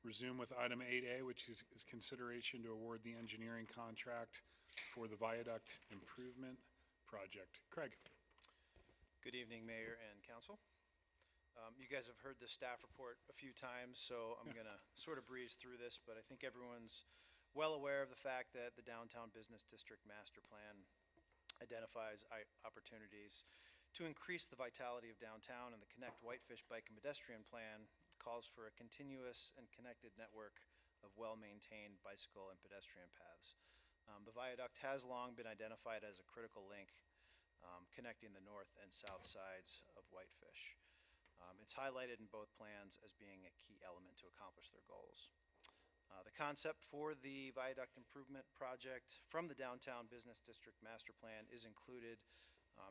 resume with item 8A, which is consideration to award the engineering contract for the Viaduct Improvement Project. Craig. Good evening, Mayor and Council. You guys have heard the staff report a few times, so I'm going to sort of breeze through this, but I think everyone's well aware of the fact that the Downtown Business District Master Plan identifies opportunities to increase the vitality of downtown, and the Connect Whitefish Bike and Pedestrian Plan calls for a continuous and connected network of well-maintained bicycle and pedestrian paths. The viaduct has long been identified as a critical link connecting the north and south sides of Whitefish. It's highlighted in both plans as being a key element to accomplish their goals. The concept for the Viaduct Improvement Project from the Downtown Business District Master Plan is included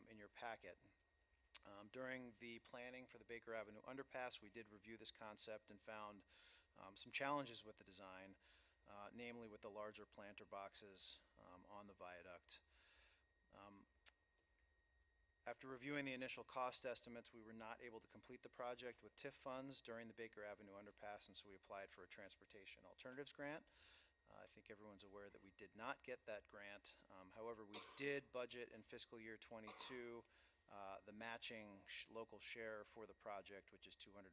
in your packet. During the planning for the Baker Avenue underpass, we did review this concept and found some challenges with the design, namely with the larger planter boxes on the viaduct. After reviewing the initial cost estimates, we were not able to complete the project with TIF funds during the Baker Avenue underpass, and so we applied for a transportation alternatives grant. I think everyone's aware that we did not get that grant. However, we did budget in fiscal year 22 the matching local share for the project, which is $250,000.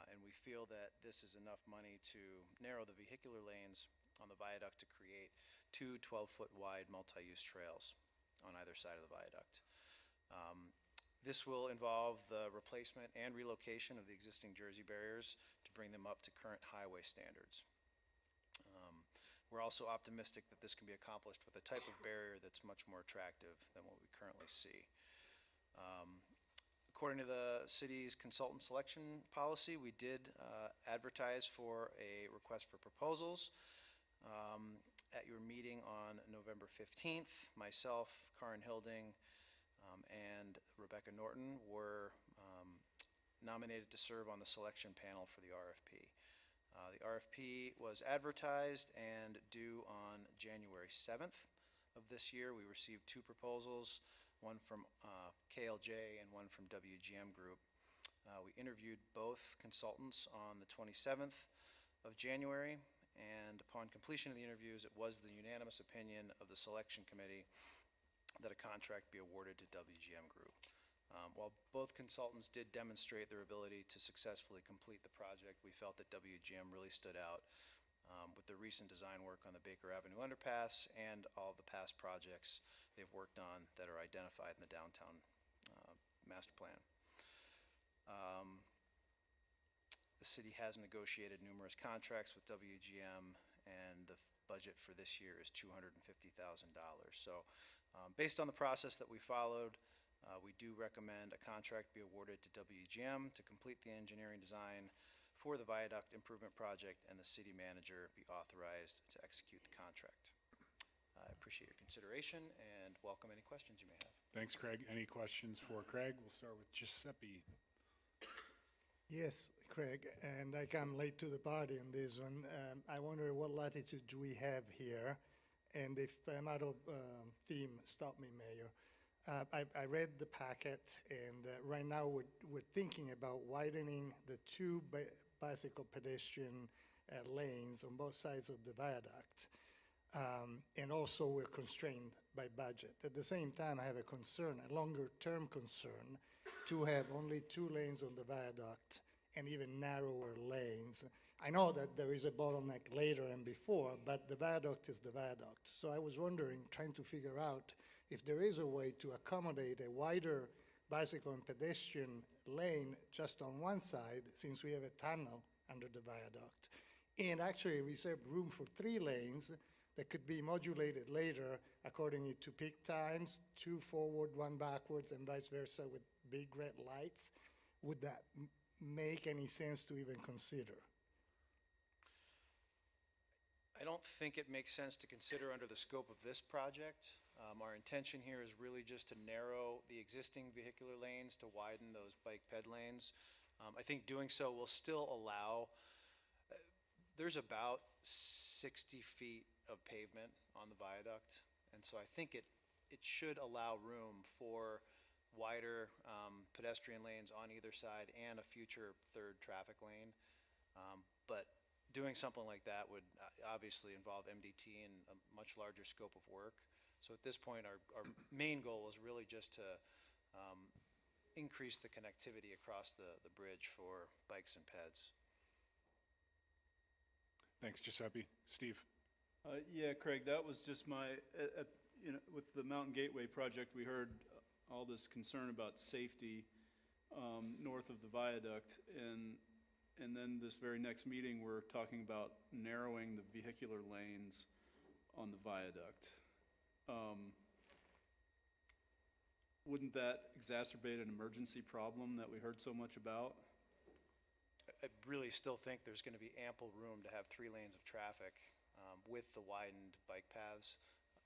And we feel that this is enough money to narrow the vehicular lanes on the viaduct to create two 12-foot wide multi-use trails on either side of the viaduct. This will involve the replacement and relocation of the existing Jersey barriers to bring them up to current highway standards. We're also optimistic that this can be accomplished with a type of barrier that's much more attractive than what we currently see. According to the city's consultant selection policy, we did advertise for a request for proposals. At your meeting on November 15th, myself, Karin Hilding, and Rebecca Norton were nominated to serve on the selection panel for the RFP. The RFP was advertised and due on January 7th of this year. We received two proposals, one from KLJ and one from WGM Group. We interviewed both consultants on the 27th of January, and upon completion of the interviews, it was the unanimous opinion of the selection committee that a contract be awarded to WGM Group. While both consultants did demonstrate their ability to successfully complete the project, we felt that WGM really stood out with the recent design work on the Baker Avenue underpass and all of the past projects they've worked on that are identified in the downtown master plan. The city has negotiated numerous contracts with WGM, and the budget for this year is $250,000. So based on the process that we followed, we do recommend a contract be awarded to WGM to complete the engineering design for the Viaduct Improvement Project, and the city manager be authorized to execute the contract. I appreciate your consideration and welcome any questions you may have. Thanks, Craig. Any questions for Craig? We'll start with Giuseppe. Yes, Craig, and I come late to the party on this one. I wonder what latitude do we have here, and if I'm out of theme, stop me, Mayor. I read the packet, and right now we're thinking about widening the two bicycle pedestrian lanes on both sides of the viaduct, and also we're constrained by budget. At the same time, I have a concern, a longer-term concern, to have only two lanes on the viaduct and even narrower lanes. I know that there is a bottleneck later and before, but the viaduct is the viaduct. So I was wondering, trying to figure out if there is a way to accommodate a wider bicycle and pedestrian lane just on one side, since we have a tunnel under the viaduct, and actually reserve room for three lanes that could be modulated later according to peak times, two forward, one backwards, and vice versa with big red lights. Would that make any sense to even consider? I don't think it makes sense to consider under the scope of this project. Our intention here is really just to narrow the existing vehicular lanes to widen those bike ped lanes. I think doing so will still allow, there's about 60 feet of pavement on the viaduct, and so I think it should allow room for wider pedestrian lanes on either side and a future third traffic lane. But doing something like that would obviously involve MDT and a much larger scope of work. So at this point, our main goal is really just to increase the connectivity across the bridge for bikes and peds. Thanks, Giuseppe. Steve? Yeah, Craig, that was just with the Mountain Gateway project, we heard all this concern about safety north of the viaduct, and then this very next meeting, we're talking about narrowing the vehicular lanes on the viaduct. Wouldn't that exacerbate an emergency problem that we heard so much about? I really still think there's going to be ample room to have 3 lanes of traffic with the widened bike paths.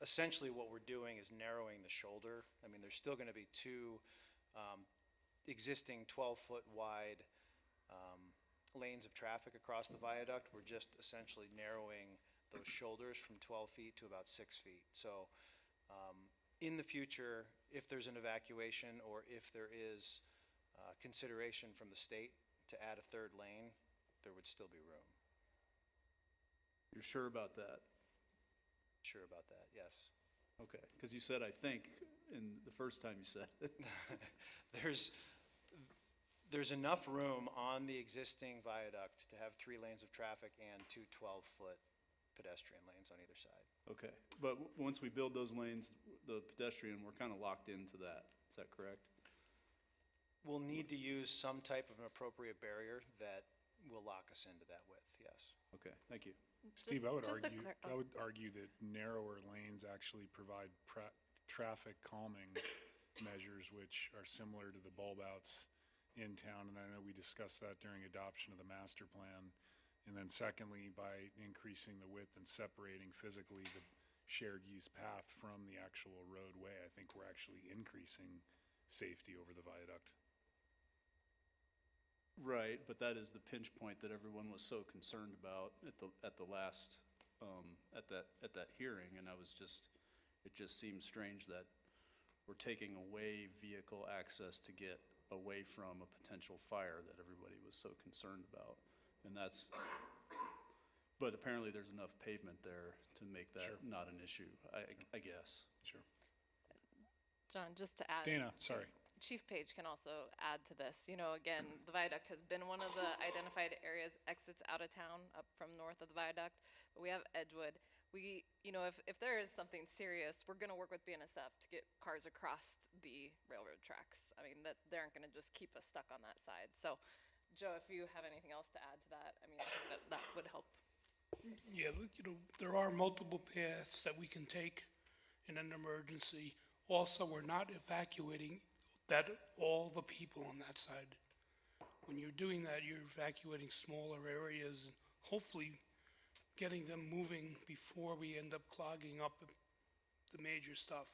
Essentially what we're doing is narrowing the shoulder. I mean, there's still going to be 2 existing 12-foot wide lanes of traffic across the viaduct. We're just essentially narrowing those shoulders from 12 feet to about 6 feet. So in the future, if there's an evacuation or if there is consideration from the state to add a 3rd lane, there would still be room. You're sure about that? Sure about that, yes. Okay, because you said, I think, in the first time you said it. There's enough room on the existing viaduct to have 3 lanes of traffic and 2 12-foot pedestrian lanes on either side. Okay, but once we build those lanes, the pedestrian, we're kind of locked into that. Is that correct? We'll need to use some type of an appropriate barrier that will lock us into that width, yes. Okay, thank you. Steve, I would just a argue that narrower lanes actually provide traffic calming measures, which are similar to the bulb outs in town, and I know we discussed that during adoption of the master plan. And then secondly, by increasing the width and separating physically the shared use path from the actual roadway, I think we're actually increasing safety over the viaduct. Right, but that is the pinch point that everyone was so concerned about at the last at that hearing, and it just seems strange that we're taking away vehicle access to get away from a potential fire that everybody was so concerned about, and but apparently there's enough pavement there to make that Sure. not an issue, I guess. Sure. John, just to add. Dana, sorry. Chief Page can also add to this. You know, again, the viaduct has been one of the identified areas, exits out of town up from north of the viaduct, but we have Edgewood. We, you know, if there is something serious, we're going to work with BNSF to get cars across the railroad tracks. I mean, that they aren't going to just keep us stuck on that side. So, Joe, if you have anything else to add to that, I mean, I think that would help. Yeah, you know, there are multiple paths that we can take in an emergency. Also, we're not evacuating all the people on that side. When you're doing that, you're evacuating smaller areas and hopefully getting them moving before we end up clogging up the major stuff.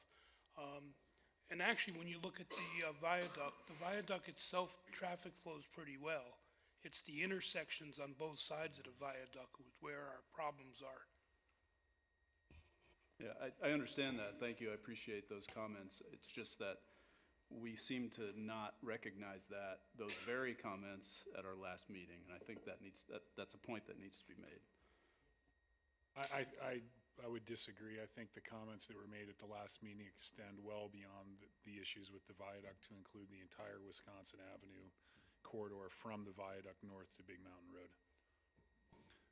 And actually, when you look at the viaduct itself, traffic flows pretty well. It's the intersections on both sides of the viaduct where our problems are. Yeah, I understand that. Thank you. I appreciate those comments. It's just that we seem to not recognize those very comments at our last meeting, and I think that's a point that needs to be made. I would disagree. I think the comments that were made at the last meeting extend well beyond the issues with the viaduct to include the entire Wisconsin Avenue corridor from the viaduct north to Big Mountain Road.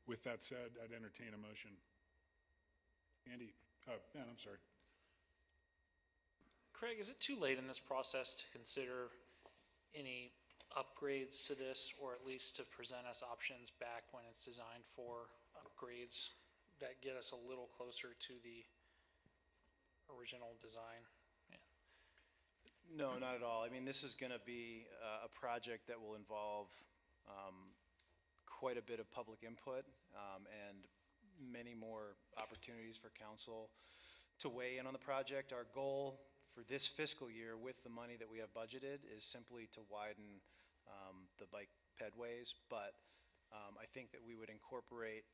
With that said, I'd entertain a motion. Andy, Ben, I'm sorry. Craig, is it too late in this process to consider any upgrades to this, or at least to present us options back when it's designed for upgrades that get us a little closer to the original design? Yeah. No, not at all. I mean, this is going to be a project that will involve quite a bit of public input and many more opportunities for council to weigh in on the project. Our goal for this fiscal year with the money that we have budgeted is simply to widen the bike pedways, but I think that we would incorporate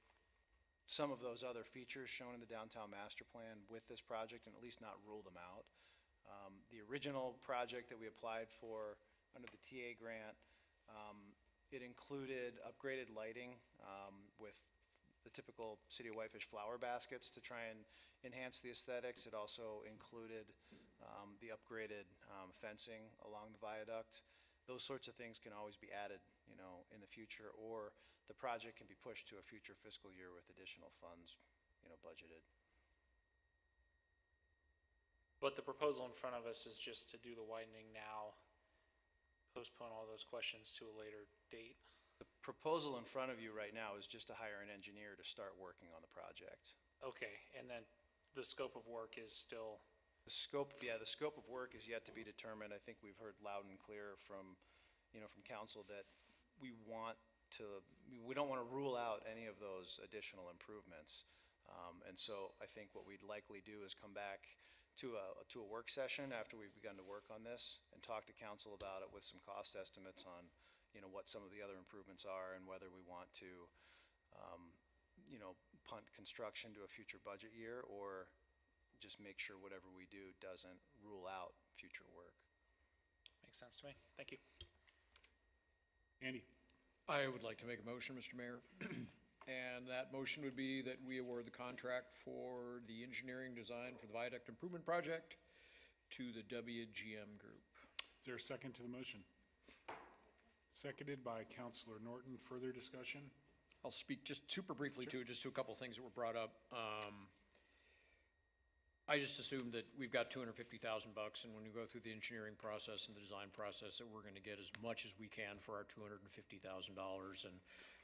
some of those other features shown in the downtown master plan with this project and at least not rule them out. The original project that we applied for under the TA grant It included upgraded lighting with the typical City of Whitefish flower baskets to try and enhance the aesthetics. It also included the upgraded fencing along the viaduct. Those sorts of things can always be added, you know, in the future, or the project can be pushed to a future fiscal year with additional funds, you know, budgeted. But the proposal in front of us is just to do the widening now, postpone all those questions to a later date. The proposal in front of you right now is just to hire an engineer to start working on the project. Okay, and then the scope of work is still, The scope of work is yet to be determined. I think we've heard loud and clear from, you know, from council that we don't want to rule out any of those additional improvements. And so I think what we'd likely do is come back to a work session after we've begun to work on this and talk to council about it with some cost estimates on, you know, what some of the other improvements are and whether we want to, you know, punt construction to a future budget year or just make sure whatever we do doesn't rule out future work. makes sense to me. Thank you. Andy? I would like to make a motion, Mr. Mayor. And that motion would be that we award the contract for the engineering design for the viaduct improvement project to the WGM Group. Is there a second to the motion? Seconded by Counselor Norton. Further discussion? I'll speak just super briefly to a couple of things that were brought up. I just assumed that we've got $250,000, and when we go through the engineering process and the design process, that we're gonna get as much as we can for our $250,000. And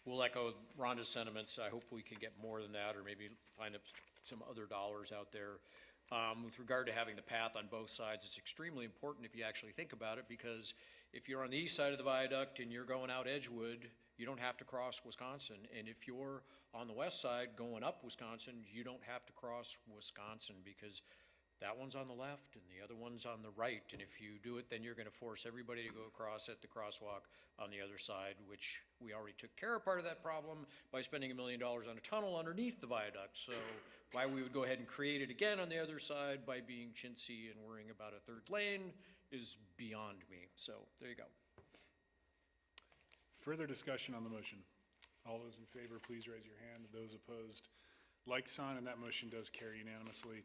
we'll echo Rhonda's sentiments. I hope we can get more than that, or maybe find some other dollars out there. With regard to having the path on both sides, it's extremely important if you actually think about it, because if you're on the east side of the viaduct and you're going out Edgewood, you don't have to cross Wisconsin. And if you're on the west side going up Wisconsin, you don't have to cross Wisconsin, because that one's on the left and the other one's on the right. And if you do it, then you're gonna force everybody to go across at the crosswalk on the other side, which we already took care of part of that problem by spending $1 million on a tunnel underneath the viaduct. So why we would go ahead and create it again on the other side by being chintzy and worrying about a third lane is beyond me. So there you go. Further discussion on the motion? All those in favor, please raise your hand. Those opposed, like sign, and that motion does carry unanimously.